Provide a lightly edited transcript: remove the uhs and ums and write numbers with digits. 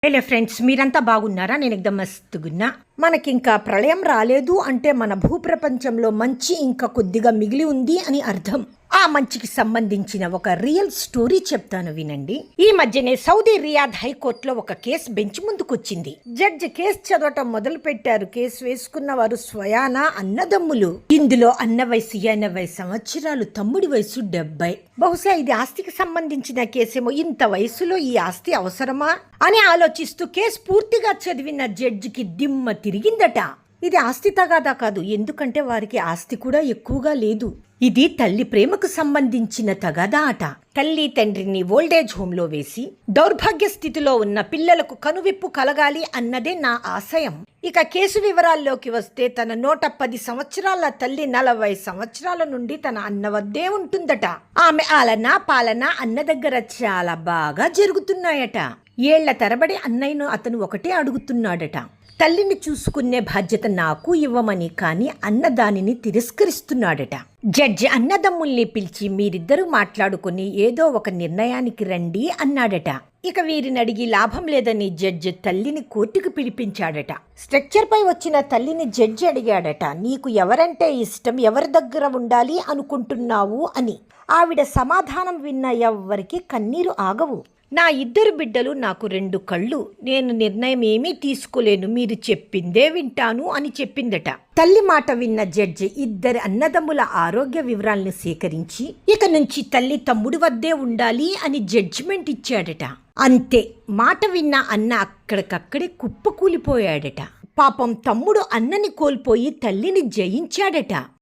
Hello friends, మీరంతా బాగున్నారా? నేను ఎక్దమ్ మస్తుగున్నా. మనకింకా ప్రళయం రాలేదు అంటే మన భూప్రపంచంలో మంచి ఇంకా కొద్దిగా మిగిలి ఉంది అని అర్థం. ఆ మంచికి సంబంధించిన ఒక రియల్ స్టోరీ చెప్తాను, వినండి. ఈ మధ్యనే సౌదీ రియాద్ హైకోర్టులో ఒక కేసు బెంచ్ ముందుకొచ్చింది. జడ్జి కేసు చదవటం మొదలు పెట్టారు. కేసు వేసుకున్న వారు స్వయాన అన్నదమ్ములు. ఇందులో అన్న వయసు 80 సంవత్సరాలు, తమ్ముడి వయసు 70. బహుశా ఇది ఆస్తికి సంబంధించిన కేసేమో. ఇంత వయసులో ఈ ఆస్తి అవసరమా అని ఆలోచిస్తూ కేసు పూర్తిగా చదివిన జడ్జికి దిమ్మ తిరిగిందట. ఇది ఆస్తి తగాదా కాదు, ఎందుకంటే వారికి ఆస్తి కూడా ఎక్కువగా లేదు. ఇది తల్లి ప్రేమకు సంబంధించిన తగాదా అట. తల్లి తండ్రిని ఓల్డేజ్ హోంలో వేసి దౌర్భాగ్య స్థితిలో ఉన్న పిల్లలకు కనువిప్పు కలగాలి అన్నదే నా ఆశయం. ఇక కేసు వివరాల్లోకి వస్తే, తన 110 సంవత్సరాల తల్లి 40 సంవత్సరాల నుండి తన అన్న వద్దే ఉంటుందట. ఆమె ఆలన పాలన అన్న దగ్గర చాలా బాగా జరుగుతున్నాయట. ఏళ్ల తరబడి అన్నయ్యను అతను ఒకటే అడుగుతున్నాడట, తల్లిని చూసుకునే బాధ్యత నాకు ఇవ్వమని. కానీ అన్న దానిని తిరస్కరిస్తున్నాడట. జడ్జి అన్నదమ్ముల్ని పిలిచి, మీరిద్దరూ మాట్లాడుకుని ఏదో ఒక నిర్ణయానికి రండి అన్నాడట. ఇక వీరిని అడిగి లాభం లేదని జడ్జి తల్లిని కోర్టుకు పిలిపించాడట. స్ట్రక్చర్ పై వచ్చిన తల్లిని జడ్జి అడిగాడట, నీకు ఎవరంటే ఇష్టం, ఎవరి దగ్గర ఉండాలి అనుకుంటున్నావు అని. ఆవిడ సమాధానం విన్న ఎవ్వరికి కన్నీరు ఆగవు. నా 2 బిడ్డలు, నాకు 2 కళ్ళు, నేను నిర్ణయం ఏమీ తీసుకోలేను, మీరు చెప్పిందే వింటాను అని చెప్పిందట. తల్లి మాట విన్న జడ్జి 2 అన్నదమ్ముల ఆరోగ్య వివరాలను సేకరించి, ఇక నుంచి తల్లి తమ్ముడి వద్దే ఉండాలి అని జడ్జిమెంట్ ఇచ్చాడట. అంతే, మాట విన్న అన్న అక్కడికక్కడే కుప్పకూలిపోయాడట. పాపం తమ్ముడు అన్నని కోల్పోయి తల్లిని జయించాడట.